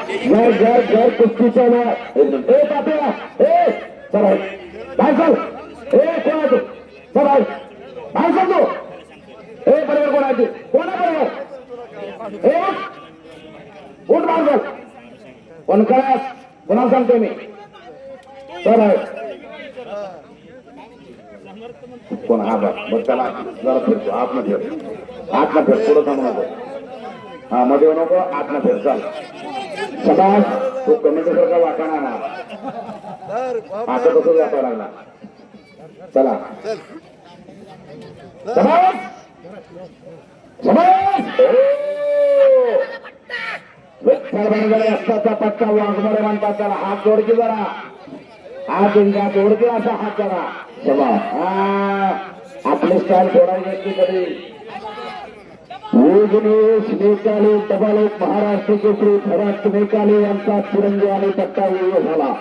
घर घर घर कुस्तीचं ना ए तात्या ए चला बाहेर चल ए कोण आहे तू चल बाहेर बाहेर चल तू ए बरोबर कोण आहे तू कोण आहे बरोबर ए उठ बाहेर चल कोण करा कोणाला सांगतो मी चल आहे कोण हा बघ त्याला जरा फिरतो आतमध्ये फिर पुढं थांबू नको हा मध्ये नको आतनं फिर चाल समाज तो कमिटीसारखा वाटाणा ना आता कसं वाटायला लागला चला समाज असताचा पट्टा वाघमारे म्हणतात त्याला हात जोडकी जरा हात इंगा जोडकी असा हात जरा समाज हा आपले स्टाईल सोडायची कधी निकाली डबल एक महाराष्ट्र केसरी फराक निकाली यांचा तिरंगी आणि पट्टा विजय झाला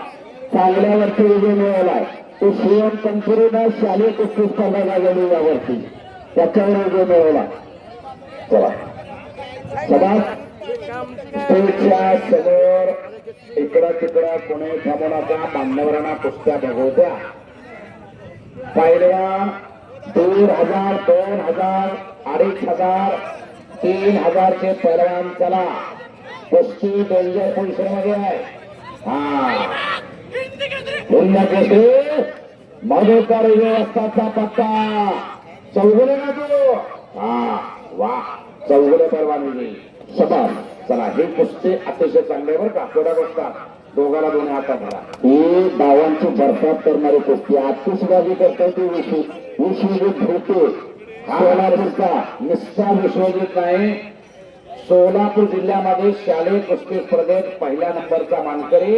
चांगल्यावरती विजय मिळवलाय तो सीएम कंपनीनं शालेय कुस्ती स्पर्धा गेली यावरती त्याच्यावर विजय मिळवला चला समाज स्टेजच्या समोर इकडं तिकडं कोणी थांबवण्याचा मान्यवरांना कुस्त्या बघवत्या पहिल्या 1,000 2,000 2,500 3,000चे पैलवान चला कुस्ती डेंजर पोझिशन मध्ये आहे हा पुन्हा केसरी मधुकर व्यवस्थाचा पत्ता चौगुले ना तू हा वा चौगुले पैलवान सभा चला हे कुस्ती अतिशय चांगले बरं का थोड्या बसतात दोघाला दोन्ही हातात धरा ही डावांची बरसात करणारी कुस्ती आतिषबाजी करता ती विश्वजित भोटे सोलापूरचा निष्ठा विश्वजित नाही सोलापूर जिल्ह्यामध्ये शालेय कुस्ती स्पर्धेत पहिल्या नंबरचा मानकरी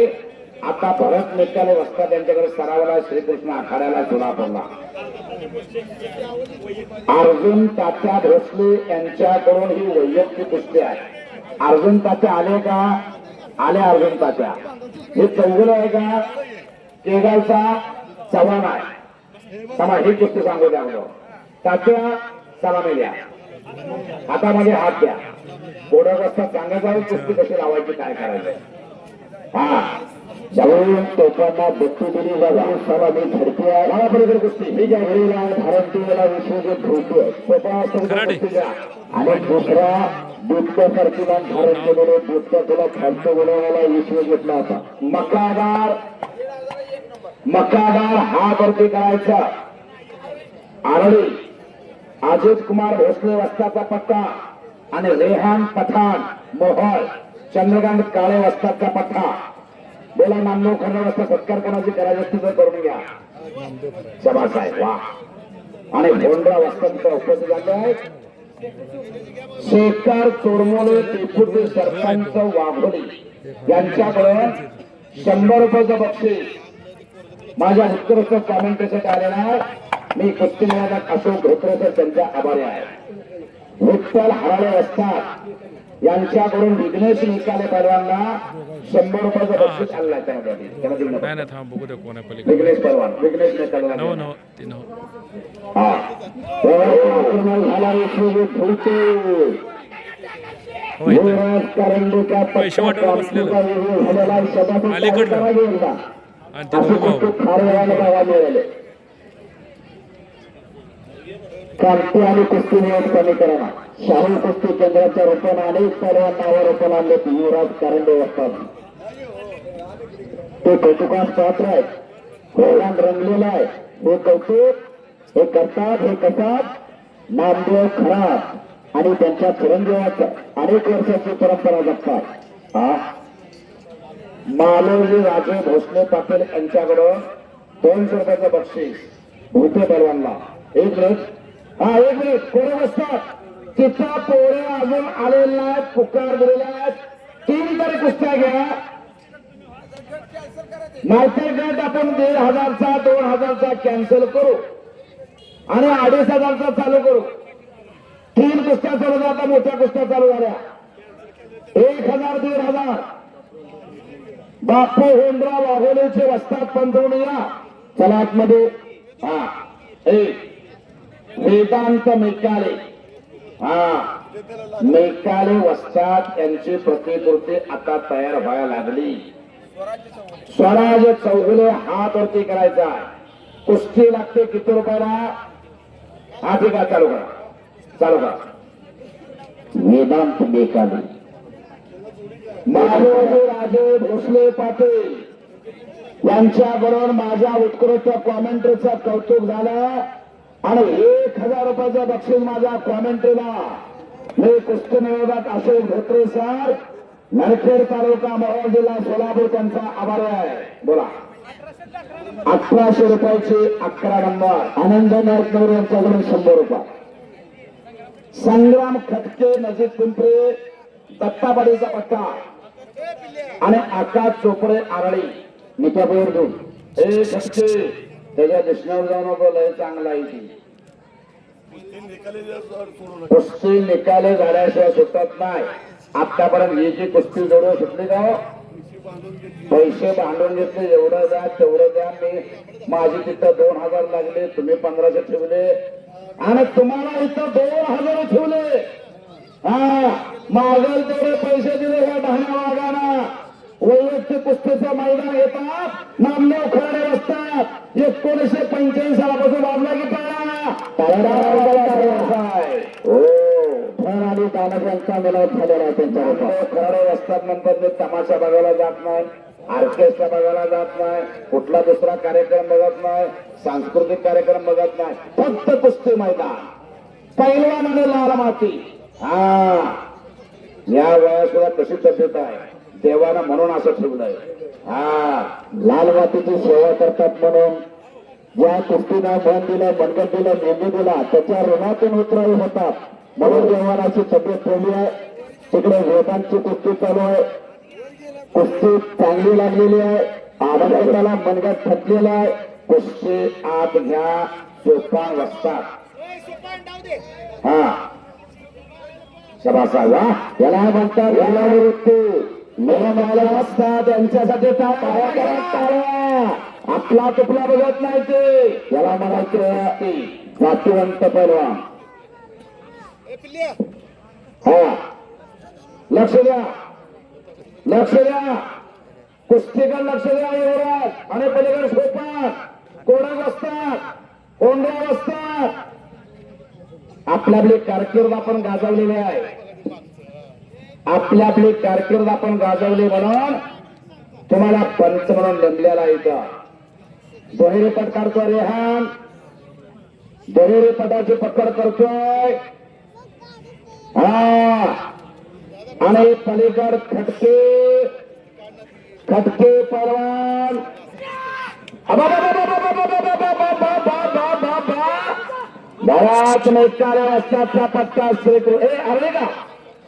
आता भरत निकाले वस्ता त्यांच्याकडे सरावाला श्रीकृष्ण आखाड्याला सोलापूरला अर्जुन तात्या भोसले यांच्याकडून ही वैयक्तिक कुस्ती आहे अर्जुन तात्या आले का आले अर्जुन तात्या हे चौगुले आहे का केगावचा चव्हाण आहे समा ही कुस्ती सांगू द्या तात्या सलामी द्या हातामध्ये हात द्या गोड्या वाजता सांगायचं कुस्ती कशी लावायची काय करायचं हा ज्यावेळी तोफांना बत्ती दिली जाऊन सलामी झडकी आहे महाबरोबर कुस्ती ही ज्या वेळेला भारतीयला विश्वजित भोटे तोफा आणि दुसरा बिबट्यासारखी धारण केलेले बिबट्या तुला खालचं बोलवण्याला विश्वजितला होता मकादार हा भरती करायचा आरळी अजित कुमार भोसले वस्ताचा पट्टा आणि रेहान पठाण मोहोळ चंद्रकांत काळे वस्ताचा पट्टा बोला नामदेव खरे वस्ता सत्कार कोणाची करायची असती तर करून घ्या सभासाहेब वा आणि भोंडरा वस्ताचा उपस्थित झाले आहेत शेखर चोरमोले डेप्युटी सरपंच वाघोली यांच्याकडून 100 रुपयाचं बक्षीस माझ्या उत्कृष्ट कॉमेंटसाठी आलेला मी कुस्ती मैदानात अशोक धोत्रे त्यांच्या आभारी आहे विठ्ठल हराळे असतात यांच्याकडून विघ्नेश निकाले पैलवानला 100 रुपयाचं बक्षीस आणलाय विघ्नेश पैलवान विघ्नेश निकाले झाला विश्वजित भोटे करंडीचा क्रांती आणि कुस्ती नियम कमी करणं शाहू कुस्ती केंद्राच्या रूपाने अनेक पैलवान नावा रूपाला आणले युवराज करंडे असतात ते कौतुकास पात्र आहेत मैदान रंगलेलं आहे हे कौतुक हे करतात हे करतात नामदेव खरात आणि त्यांच्या चिरंजीवाचं अनेक वर्षाची परंपरा जपतात मालोजी राजे भोसले पाटील यांच्याकडून 200 रुपयाचं बक्षीस भोटे पैलवानला एक मिनिट कोणी बसतात तिथं पोरे अजून आलेला आहेत पुकार दिलेला आहेत 3 तरी कुस्त्या घ्या नाहीतर गट आपण 1,500चा 2,000चा कॅन्सल करू आणि 2,500चा चालू करू 3 कुस्त्या चालू आता मोठ्या कुस्त्या चालू झाल्या 1,000 1,500 बापू होंडरा वाघोलीचे वस्ताद पंतवणीया चला आतमध्ये हा एक वेदांत मिकाले हा निकाले वस्ताद यांची प्रतिकृती आता तयार व्हायला लागली. स्वराज चौगुले हात वरती करायचा. कुस्ती लागते किती रुपयाला? हा ठीक आहे, चालू करा, चालू करा. वेदांत निकाले महादेवजी राजे भोसले पाटील यांच्याबरोबर माझ्या उत्कृष्ट कॉमेंट्रीचं कौतुक झालं आणि 1000 रुपयाचं बक्षीस माझ्या कॉमेंट्रीला. मी कुस्ती निरोधात अशोक धोत्रे सर, नरखेड तालुका मोहोळ जिल्हा सोलापूर, त्यांचा आभार आहे. बोला. 1800 रुपयाची 11 नंबर आनंद नाईकनवर यांच्याकडून 100 रुपये. संग्राम खटके नजीक पिंपरी दत्तापाडीचा पट्टा आणि आकाश चोपडे आरळी निकापूर दूर. हे खटके त्याच्या दिसण्यावर जाऊ नको, लय चांगला आहे ती. कुस्ती निकाले झाल्याशिवाय सुटत नाही. आतापर्यंत ही जी कुस्ती जोडून सुटली का, पैसे भांडून घेतले, एवढं द्या तेवढं द्या. मी माझी तिथं 2000 लागले, तुम्ही 1500 ठेवले आणि तुम्हाला इथं 2000 ठेवले. हा, मागल तेवढे पैसे दिले ह्या ढाण्या वागाना. वैयक्तिक कुस्तीचं मैदान येतात, नामदेव खराडे असतात. 1985 सालापासून वाजला की खराडे असतात. नंतर ते तमाशा बघायला जात नाही, ऑर्केस्ट्रा बघायला जात नाही, कुठला दुसरा कार्यक्रम बघत नाही, सांस्कृतिक कार्यक्रम बघत नाही, फक्त कुस्ती मैदान. पैलवानाने लाल माती. हा, या वयात सुद्धा कशी तब्येत आहे देवानं म्हणून असं ठेवलंय. हा, लाल मातीची सेवा करतात म्हणून ज्या कुस्तीला मन दिलं, मनगट दिलं, मेंदू दिला, त्याच्या ऋणातून उतरावी होतात म्हणून देवानाची तब्येत ठेवली आहे. तिकडे वेदांची कुस्ती चालू आहे, कुस्ती चांगली लागलेली आहे. आनंदाला मनगट फटलेला आहे. कुस्ती आत घ्या, सोपान वाजतात. हा, शबासा वा, याला म्हणतात याला वृत्ती. मला असतात त्यांच्यासाठी आपला तुपला बघत नाही ते, याला म्हणायचे जातीवंत पैलवान. हा, लक्ष द्या, लक्ष द्या, कुस्तीकडे लक्ष द्या. एवढ्यात आणि पलीकडे सोपान कोणा असतात, कोंड्या असतात. आपली कारकीर्द आपण गाजवलेली आहे. आपली कारकीर्द आपण गाजवली म्हणून तुम्हाला पंच म्हणून नेमलेला इथं. दुहेरी पट काढतोय रेहान, दुहेरी पटाची पकड करतोय. हा, आणि पलीकड खटके, खटके परवान. बराच नेकारे वस्तादचा पट्टा श्रीकृष्ण. अरे का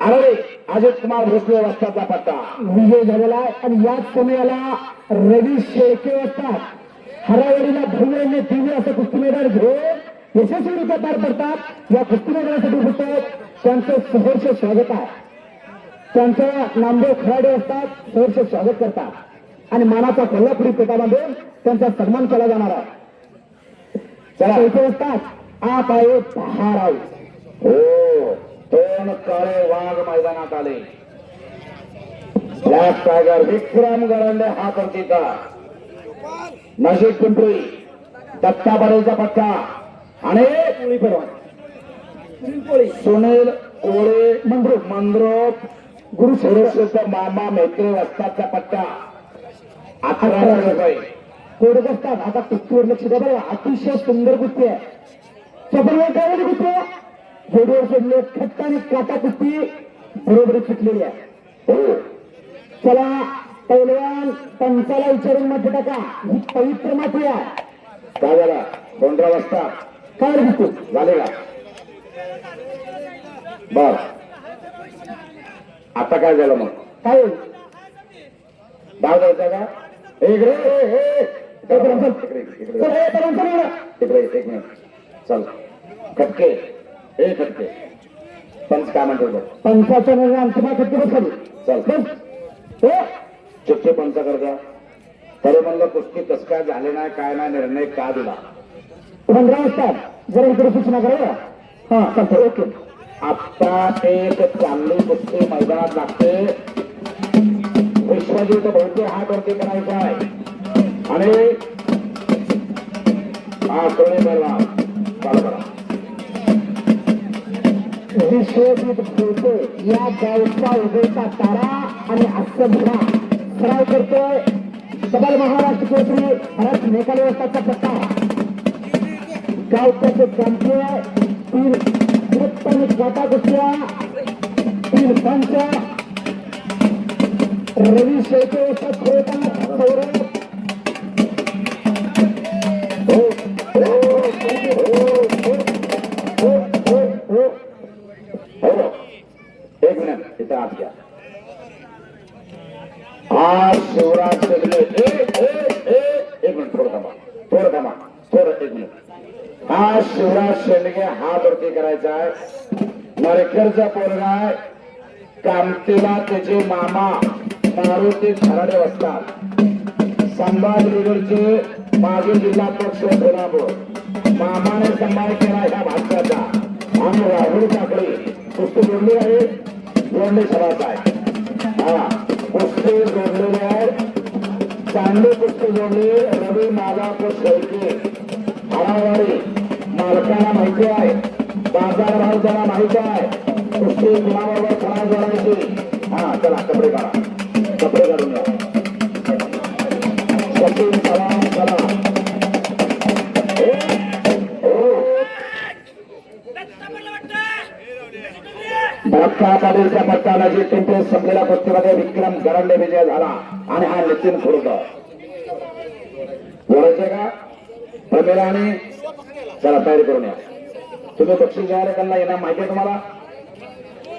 अरे अजित कुमार भोसले वस्तादचा पट्टा विजय झालेला आहे. आणि याच समयाला रवी शेळके असतात हरावडीला भव्य दिव्य असं कुस्ती मैदान घेऊन यशस्वीरित्या पार पडतात. या कुस्ती मैदानासाठी होतं त्यांचं सहर्ष स्वागत आहे. त्यांचं नामदेव खराडे असतात, सहर्ष स्वागत करतात आणि मानाचा कोल्हापुरी पेटामध्ये त्यांचा सन्मान केला जाणार आहे. चला, इथे असतात आप आहे पहार आहे. हो, 2 काळे वाघ मैदानात आले. ब्लॅक टायगर विक्रम गरंडे हा प्रतिका. नजीक पिंपरी दत्ताबाईचा पट्टा आणि सुनील कोळे मंद्रोप गुरु सुरेशचा मामा मैत्री वस्तादचा पट्टा 1100 रुपये. कोडक असतात. आता कुस्तीवर लक्ष द्या बरं, अतिशय सुंदर कुस्ती आहे. चपलवर काय कुस्ती आहे, जोडीवर सोडले खट्टा आणि काटा कुस्ती बरोबरी सुटलेली आहे. हो, चला पैलवान पंचाला विचारून माती टाका. ही पवित्र माती आहे. काय झाला 15 वाजता काय दिसतो झाले का? बर, आता काय झालं मग? काय डाव द्यायचा का? इकडे एक मिनिट चल. खटके हे खटके पंच काय म्हणतो? पंचाच्या निर्णय आमची मा खटके बसली. चल चिठ्ठी पंच करता. तरी म्हणलं कुस्ती कसं काय झाले नाही, काय नाही, निर्णय का दिला? 15 वाजता जरा इकडे सूचना करा. हा चालतं, ओके. आत्ता एक चांगली कुस्ती मैदानात लागते. विश्वजित बहुते हात वरती करायचा आहे आणि हा सोने बलवान चालू करा. विश्वजित बहुते या गावचा उदयचा तारा आणि अस्समला सराव करतोय. सबल महाराष्ट्र केसरी भारत निकाल व्यवस्थाचा पट्टा गावचे चॅम्पियन तीन उत्तम जाता कुस्त्या तीन पंच रवी शेळके सौरभ एक मिनिट इथं आत घ्या. आज शिवराज शेगले एक मिनिट थोडं थांबा एक मिनिट. आज शिवराज शेंडगे हात वरती करायचा आहे. नरखेडचा पोरगा आहे. कामतीला त्याचे मामा मारुती खराडे असतात. संभाजीनगरचे माजी जिल्हा पक्ष सोलापूर मामाने सांभाळ केला ह्या भाजपाचा. आणि राहुल ठाकरे कुस्ती जोडली आहे. जोडणी सभाच आहे. हा कुस्ती जोडलेली आहे. चांगली कुस्ती जोडली. रवी मालापूर शेळके आरावाडी मालकाला माहिती आहे. बाजार भाव त्यांना माहिती आहे. कुस्ती कुणाबरोबर खरा जोडायची. हा चला कपडे काढून या. सचिन सलाम चला. धक्का पाटीलच्या पट्टाला जी टेम्पे संपलेल्या कुस्तीमध्ये विक्रम गरांडे विजय झाला आणि हा नितीन खुर्द बोलायचे का प्रमेलाने. चला तयारी करून या. तुम्ही बक्षीस घ्यायला त्यांना येणार माहिती आहे तुम्हाला.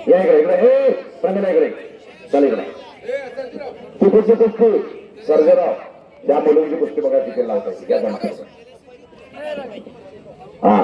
या इकडे प्रमेला इकडे चल इकडे. तिकडची कुस्ती सर्जेराव त्या मुलींची कुस्ती बघा तिथे लावतायची. हा